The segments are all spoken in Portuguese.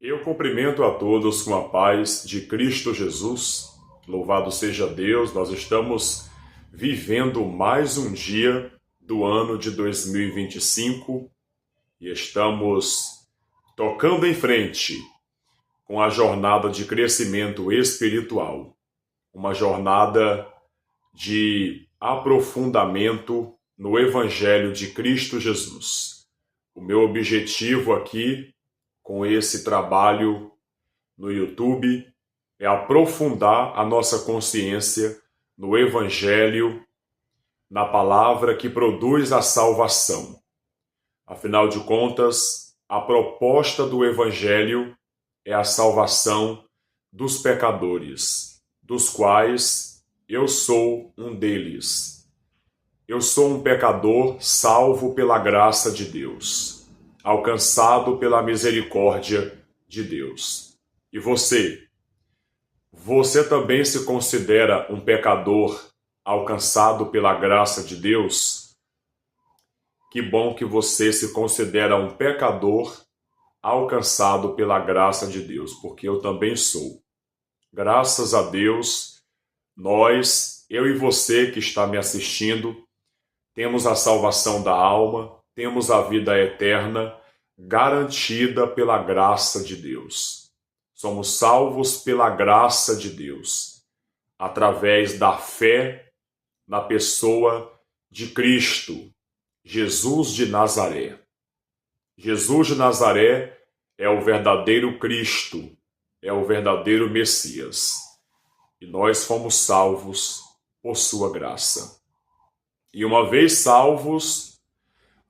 Eu cumprimento a todos com a paz de Cristo Jesus. Louvado seja Deus, nós estamos vivendo mais um dia do ano de 2025 e estamos tocando em frente com a jornada de crescimento espiritual, uma jornada de aprofundamento no Evangelho de Cristo Jesus. O meu objetivo aqui com esse trabalho no YouTube é aprofundar a nossa consciência no Evangelho, na palavra que produz a salvação. Afinal de contas, a proposta do Evangelho é a salvação dos pecadores, dos quais eu sou um deles. Eu sou um pecador salvo pela graça de Deus, alcançado pela misericórdia de Deus. E você? Você também se considera um pecador alcançado pela graça de Deus? Que bom que você se considera um pecador alcançado pela graça de Deus, porque eu também sou. Graças a Deus, nós, eu e você que está me assistindo, temos a salvação da alma, temos a vida eterna garantida pela graça de Deus. Somos salvos pela graça de Deus, através da fé na pessoa de Cristo, Jesus de Nazaré. Jesus de Nazaré é o verdadeiro Cristo, é o verdadeiro Messias. E nós fomos salvos por sua graça. E uma vez salvos,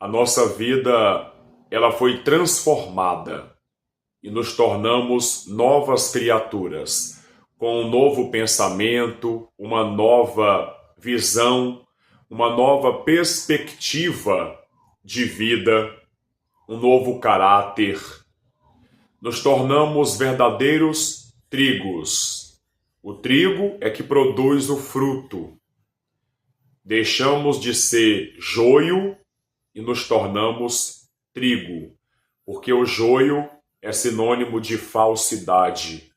a nossa vida ela foi transformada e nos tornamos novas criaturas, com um novo pensamento, uma nova visão, uma nova perspectiva de vida, um novo caráter. Nos tornamos verdadeiros trigos. O trigo é que produz o fruto. Deixamos de ser joio e nos tornamos trigo, porque o joio é sinônimo de falsidade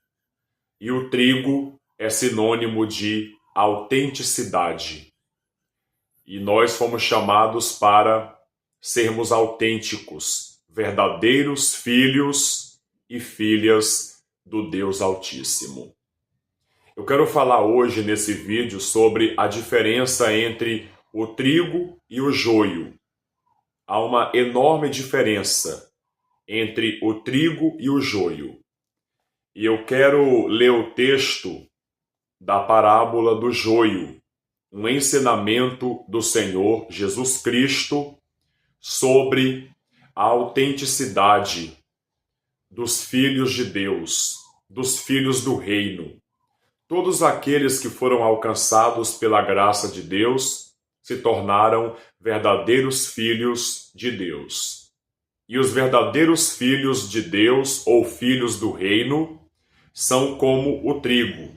e o trigo é sinônimo de autenticidade. E nós fomos chamados para sermos autênticos, verdadeiros filhos e filhas do Deus Altíssimo. Eu quero falar hoje nesse vídeo sobre a diferença entre o trigo e o joio. Há uma enorme diferença entre o trigo e o joio. E eu quero ler o texto da parábola do joio, um ensinamento do Senhor Jesus Cristo sobre a autenticidade dos filhos de Deus, dos filhos do reino. Todos aqueles que foram alcançados pela graça de Deus se tornaram verdadeiros filhos de Deus. E os verdadeiros filhos de Deus, ou filhos do reino, são como o trigo.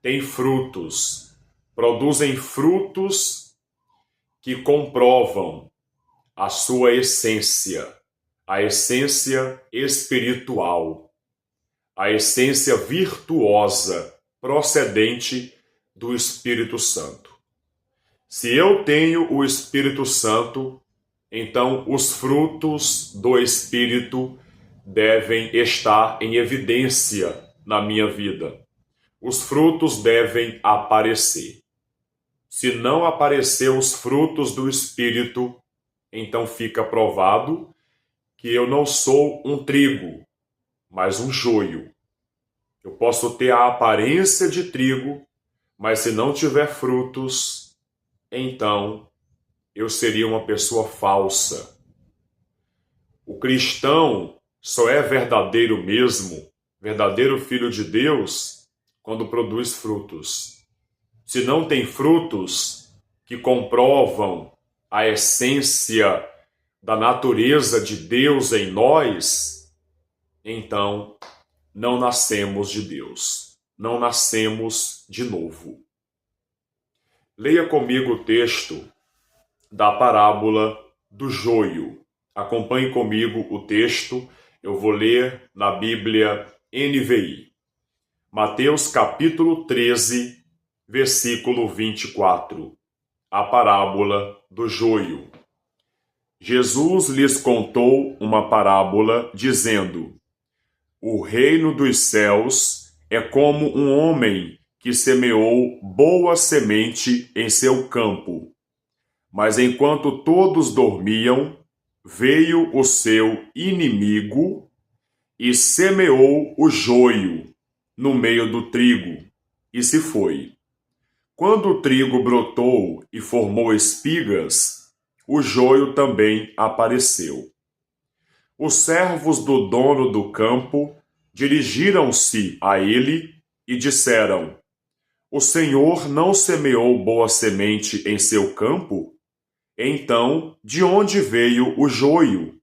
Têm frutos, produzem frutos que comprovam a sua essência, a essência espiritual, a essência virtuosa procedente do Espírito Santo. Se eu tenho o Espírito Santo, então os frutos do Espírito devem estar em evidência na minha vida. Os frutos devem aparecer. Se não aparecer os frutos do Espírito, então fica provado que eu não sou um trigo, mas um joio. Eu posso ter a aparência de trigo, mas se não tiver frutos, então eu seria uma pessoa falsa. O cristão só é verdadeiro mesmo, verdadeiro filho de Deus, quando produz frutos. Se não tem frutos que comprovam a essência da natureza de Deus em nós, então não nascemos de Deus, não nascemos de novo. Leia comigo o texto da parábola do joio. Acompanhe comigo o texto Eu vou ler na Bíblia NVI. Mateus capítulo 13, versículo 24. A parábola do joio. Jesus lhes contou uma parábola, dizendo: O reino dos céus é como um homem que semeou boa semente em seu campo. Mas enquanto todos dormiam, veio o seu inimigo e semeou o joio no meio do trigo, e se foi. Quando o trigo brotou e formou espigas, o joio também apareceu. Os servos do dono do campo dirigiram-se a ele e disseram: O senhor não semeou boa semente em seu campo? Então, de onde veio o joio?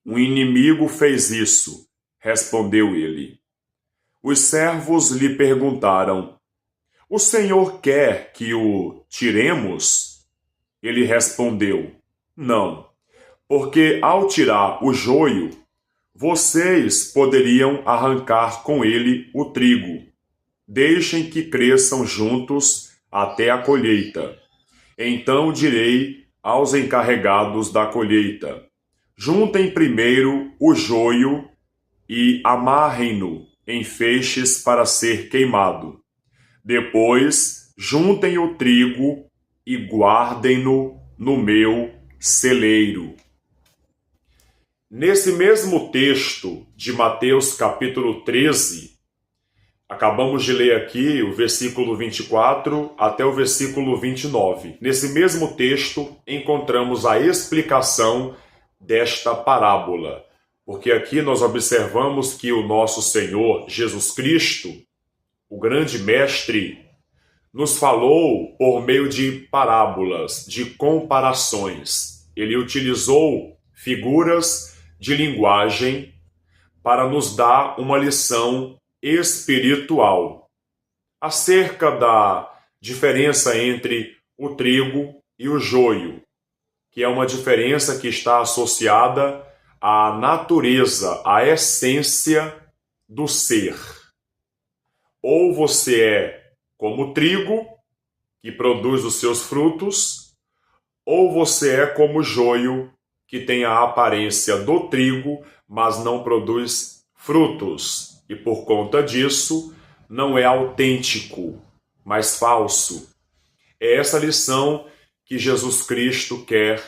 Um inimigo fez isso, respondeu ele. Os servos lhe perguntaram: O senhor quer que o tiremos? Ele respondeu: Não, porque ao tirar o joio, vocês poderiam arrancar com ele o trigo. Deixem que cresçam juntos até a colheita. Então direi aos encarregados da colheita: juntem primeiro o joio e amarrem-no em feixes para ser queimado. Depois, juntem o trigo e guardem-no no meu celeiro. Nesse mesmo texto de Mateus capítulo 13, acabamos de ler aqui o versículo 24 até o versículo 29. Nesse mesmo texto, encontramos a explicação desta parábola, porque aqui nós observamos que o nosso Senhor Jesus Cristo, o grande mestre, nos falou por meio de parábolas, de comparações. Ele utilizou figuras de linguagem para nos dar uma lição espiritual acerca da diferença entre o trigo e o joio, que é uma diferença que está associada à natureza, à essência do ser. Ou você é como o trigo, que produz os seus frutos, ou você é como o joio, que tem a aparência do trigo, mas não produz frutos. E por conta disso, não é autêntico, mas falso. É essa lição que Jesus Cristo quer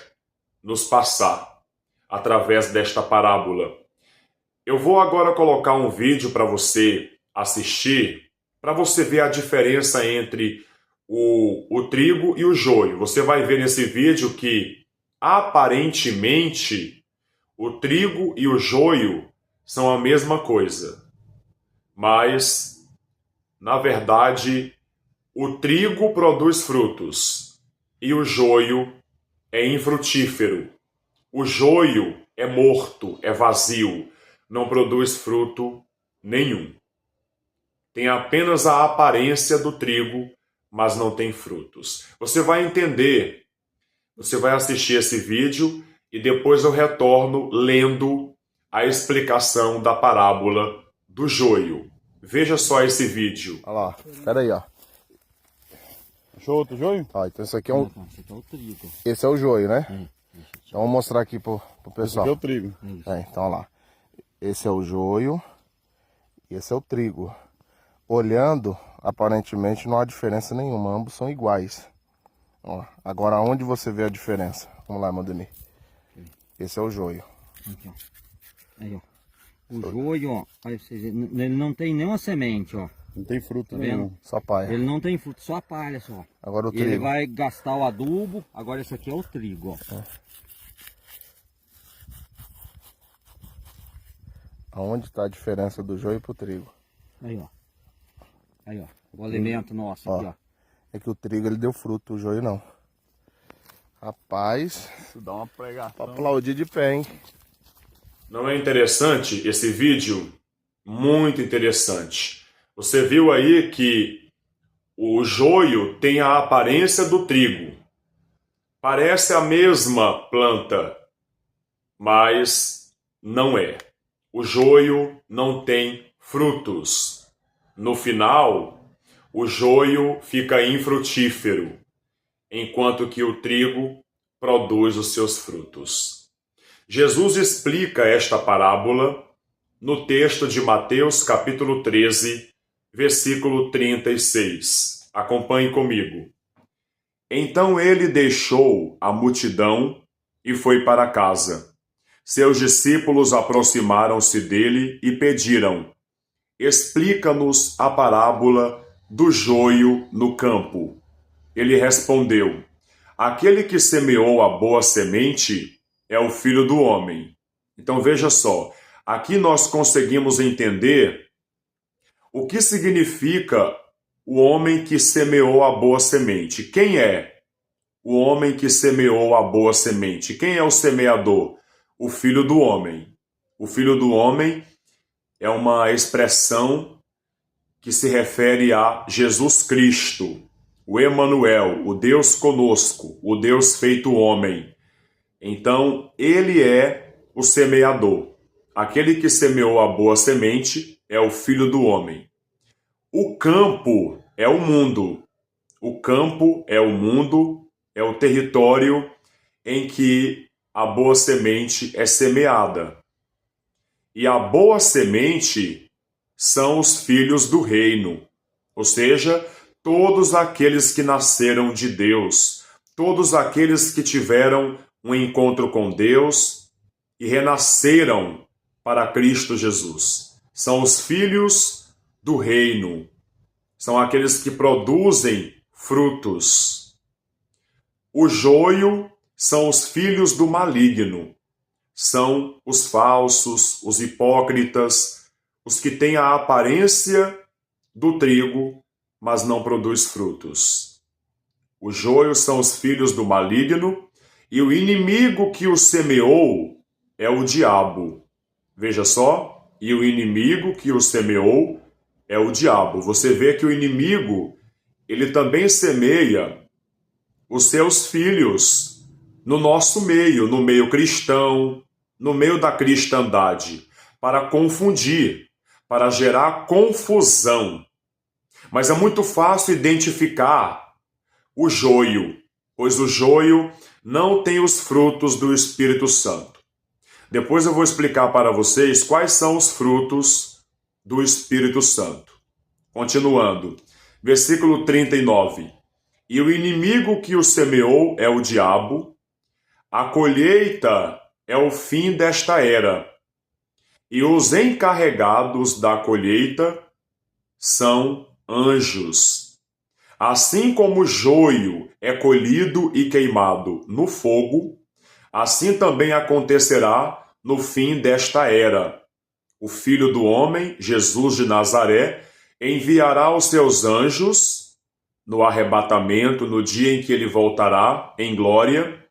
nos passar através desta parábola. Eu vou agora colocar um vídeo para você assistir, para você ver a diferença entre o trigo e o joio. Você vai ver nesse vídeo que, aparentemente, o trigo e o joio são a mesma coisa. Mas, na verdade, o trigo produz frutos e o joio é infrutífero. O joio é morto, é vazio, não produz fruto nenhum. Tem apenas a aparência do trigo, mas não tem frutos. Você vai entender, você vai assistir esse vídeo e depois eu retorno lendo a explicação da parábola do joio. Veja só esse vídeo. Olha lá, espera aí, ó. Achou outro joio? Ó, então esse aqui é um... Esse aqui é o trigo. Esse é o joio, né? Esse Então vou mostrar aqui pro Esse pessoal. aqui é o trigo. Então olha lá. Esse é o joio e esse é o trigo. Olhando, aparentemente não há diferença nenhuma, ambos são iguais. Ó, agora onde você vê a diferença? Vamos lá, Modemir. Esse é o joio. Aqui, ó. Aí, ó. O joio, ó. Aí vocês, ele não tem nenhuma semente, ó. Não tem fruto Tá nenhum. vendo? Só paia. Ele não tem fruto, só a palha só. Agora o E ele trigo. vai gastar o adubo. Agora esse aqui é o trigo, ó. Aonde está a diferença do joio pro trigo? Aí, ó. Aí, ó. O alimento nosso aqui, ó. É que o trigo ele deu fruto, o joio não. Rapaz, Isso dá uma pregação. pra aplaudir de pé, hein? Não é interessante esse vídeo? Muito interessante. Você viu aí que o joio tem a aparência do trigo. Parece a mesma planta, mas não é. o joio não tem frutos. No final, o joio fica infrutífero, enquanto que o trigo produz os seus frutos. Jesus explica esta parábola no texto de Mateus capítulo 13, versículo 36. Acompanhe comigo. Então ele deixou a multidão e foi para casa. Seus discípulos aproximaram-se dele e pediram: explica-nos a parábola do joio no campo. Ele respondeu: aquele que semeou a boa semente é o Filho do Homem. Então veja só, aqui nós conseguimos entender o que significa o homem que semeou a boa semente. Quem é o homem que semeou a boa semente? Quem é o semeador? O Filho do Homem. O Filho do Homem é uma expressão que se refere a Jesus Cristo, o Emanuel, o Deus conosco, o Deus feito homem. Então, ele é o semeador. Aquele que semeou a boa semente é o Filho do Homem. O campo é o mundo. O campo é o mundo, é o território em que a boa semente é semeada. E a boa semente são os filhos do reino, ou seja, todos aqueles que nasceram de Deus, todos aqueles que tiveram um encontro com Deus e renasceram para Cristo Jesus. São os filhos do reino, são aqueles que produzem frutos. O joio são os filhos do maligno, são os falsos, os hipócritas, os que têm a aparência do trigo, mas não produz frutos. O joio são os filhos do maligno e o inimigo que o semeou é o diabo. Veja só, e o inimigo que o semeou é o diabo. Você vê que o inimigo, ele também semeia os seus filhos no nosso meio, no meio cristão, no meio da cristandade, para confundir, para gerar confusão. Mas é muito fácil identificar o joio, pois o joio não tem os frutos do Espírito Santo. Depois eu vou explicar para vocês quais são os frutos do Espírito Santo. Continuando, versículo 39. E o inimigo que o semeou é o diabo. A colheita é o fim desta era, e os encarregados da colheita são anjos. Assim como o joio é colhido e queimado no fogo, assim também acontecerá no fim desta era. O Filho do Homem, Jesus de Nazaré, enviará os seus anjos no arrebatamento, no dia em que ele voltará em glória,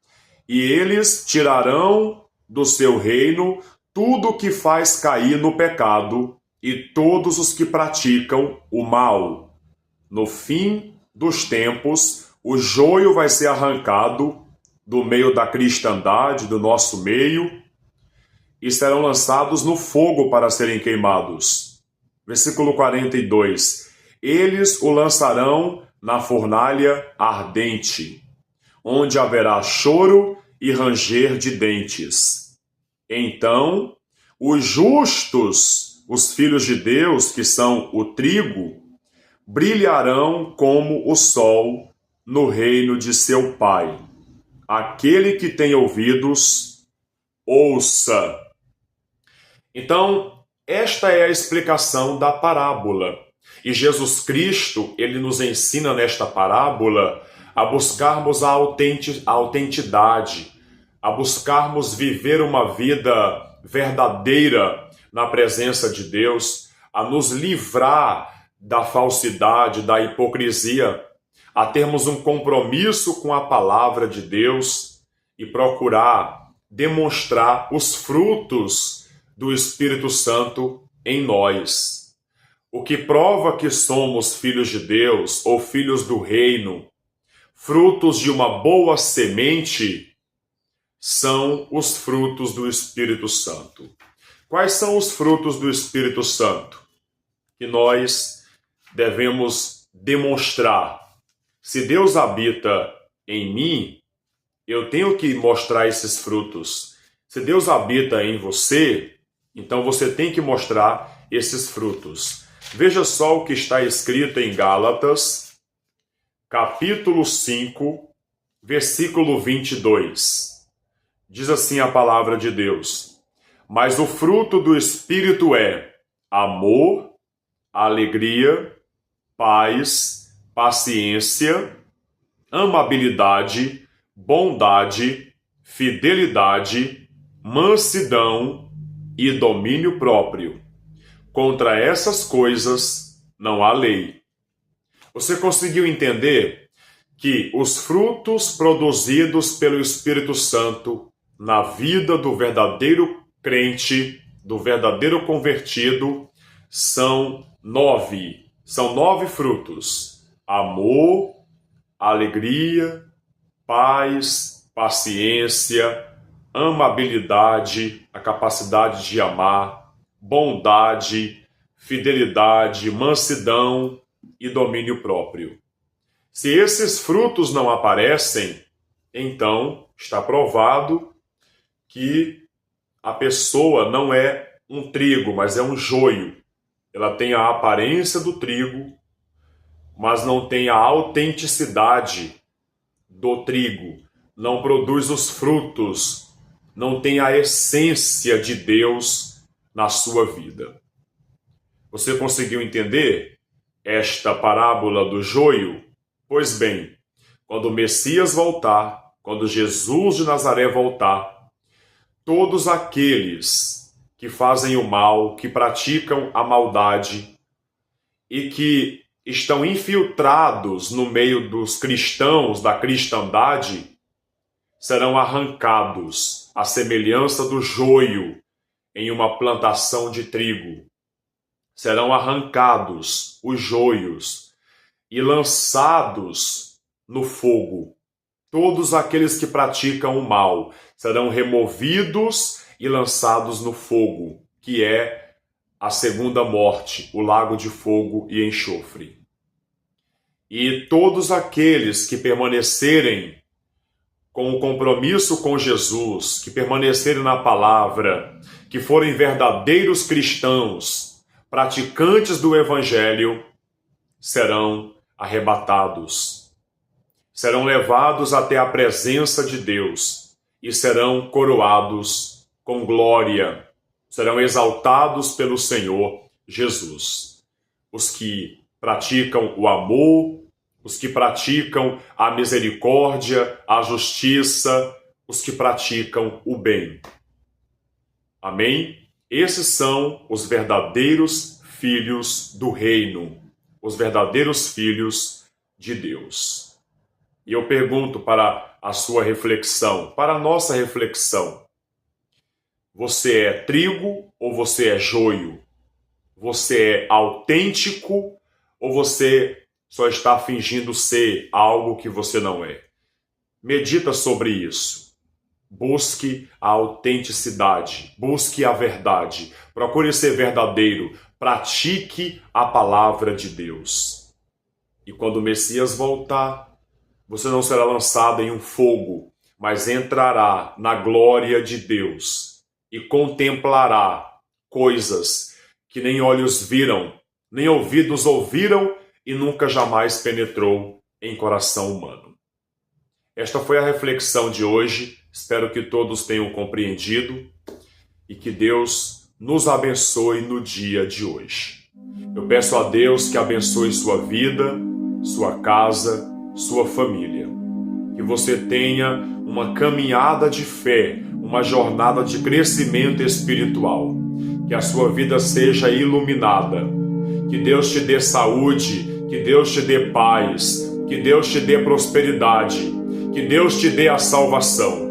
e eles tirarão do seu reino tudo que faz cair no pecado e todos os que praticam o mal. No fim dos tempos, o joio vai ser arrancado do meio da cristandade, do nosso meio, e serão lançados no fogo para serem queimados. Versículo 42. Eles o lançarão na fornalha ardente, onde haverá choro e ranger de dentes. Então, os justos, os filhos de Deus, que são o trigo, brilharão como o sol no reino de seu Pai. Aquele que tem ouvidos, ouça. Então, esta é a explicação da parábola. E Jesus Cristo, ele nos ensina nesta parábola a buscarmos a autenticidade, a buscarmos viver uma vida verdadeira na presença de Deus, a nos livrar da falsidade, da hipocrisia, a termos um compromisso com a palavra de Deus e procurar demonstrar os frutos do Espírito Santo em nós. O que prova que somos filhos de Deus ou filhos do reino, frutos de uma boa semente, são os frutos do Espírito Santo. Quais são os frutos do Espírito Santo que nós devemos demonstrar? Se Deus habita em mim, eu tenho que mostrar esses frutos. Se Deus habita em você, então você tem que mostrar esses frutos. Veja só o que está escrito em Gálatas, capítulo 5, versículo 22. Diz assim a palavra de Deus: mas o fruto do Espírito é amor, alegria, paz, paciência, amabilidade, bondade, fidelidade, mansidão e domínio próprio. Contra essas coisas não há lei. Você conseguiu entender que os frutos produzidos pelo Espírito Santo na vida do verdadeiro crente, do verdadeiro convertido, são 9. São 9 frutos: amor, alegria, paz, paciência, amabilidade, a capacidade de amar, bondade, fidelidade, mansidão e domínio próprio. Se esses frutos não aparecem, então está provado que a pessoa não é um trigo, mas é um joio. Ela tem a aparência do trigo, mas não tem a autenticidade do trigo. Não produz os frutos, não tem a essência de Deus na sua vida. Você conseguiu entender esta parábola do joio? Pois bem, quando o Messias voltar, quando Jesus de Nazaré voltar, todos aqueles que fazem o mal, que praticam a maldade e que estão infiltrados no meio dos cristãos, da cristandade, serão arrancados à semelhança do joio em uma plantação de trigo. Serão arrancados os joios e lançados no fogo. Todos aqueles que praticam o mal serão removidos e lançados no fogo, que é a segunda morte, o lago de fogo e enxofre. E todos aqueles que permanecerem com o compromisso com Jesus, que permanecerem na palavra, que forem verdadeiros cristãos, praticantes do Evangelho, serão arrebatados. Serão levados até a presença de Deus e serão coroados com glória. Serão exaltados pelo Senhor Jesus. Os que praticam o amor, os que praticam a misericórdia, a justiça, os que praticam o bem. Amém? Esses são os verdadeiros filhos do reino, os verdadeiros filhos de Deus. E eu pergunto para a sua reflexão, para a nossa reflexão: você é trigo ou você é joio? Você é autêntico ou você só está fingindo ser algo que você não é? Medita sobre isso. Busque a autenticidade, busque a verdade, procure ser verdadeiro, pratique a palavra de Deus. E quando o Messias voltar, você não será lançado em um fogo, mas entrará na glória de Deus e contemplará coisas que nem olhos viram, nem ouvidos ouviram e nunca jamais penetrou em coração humano. Esta foi a reflexão de hoje. Espero que todos tenham compreendido e que Deus nos abençoe no dia de hoje. Eu peço a Deus que abençoe sua vida, sua casa, sua família. Que você tenha uma caminhada de fé, uma jornada de crescimento espiritual. Que a sua vida seja iluminada. Que Deus te dê saúde, que Deus te dê paz, que Deus te dê prosperidade, que Deus te dê a salvação.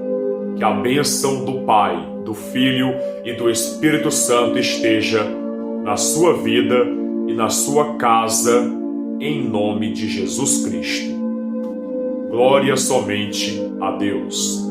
Que a bênção do Pai, do Filho e do Espírito Santo esteja na sua vida e na sua casa, em nome de Jesus Cristo. Glória somente a Deus.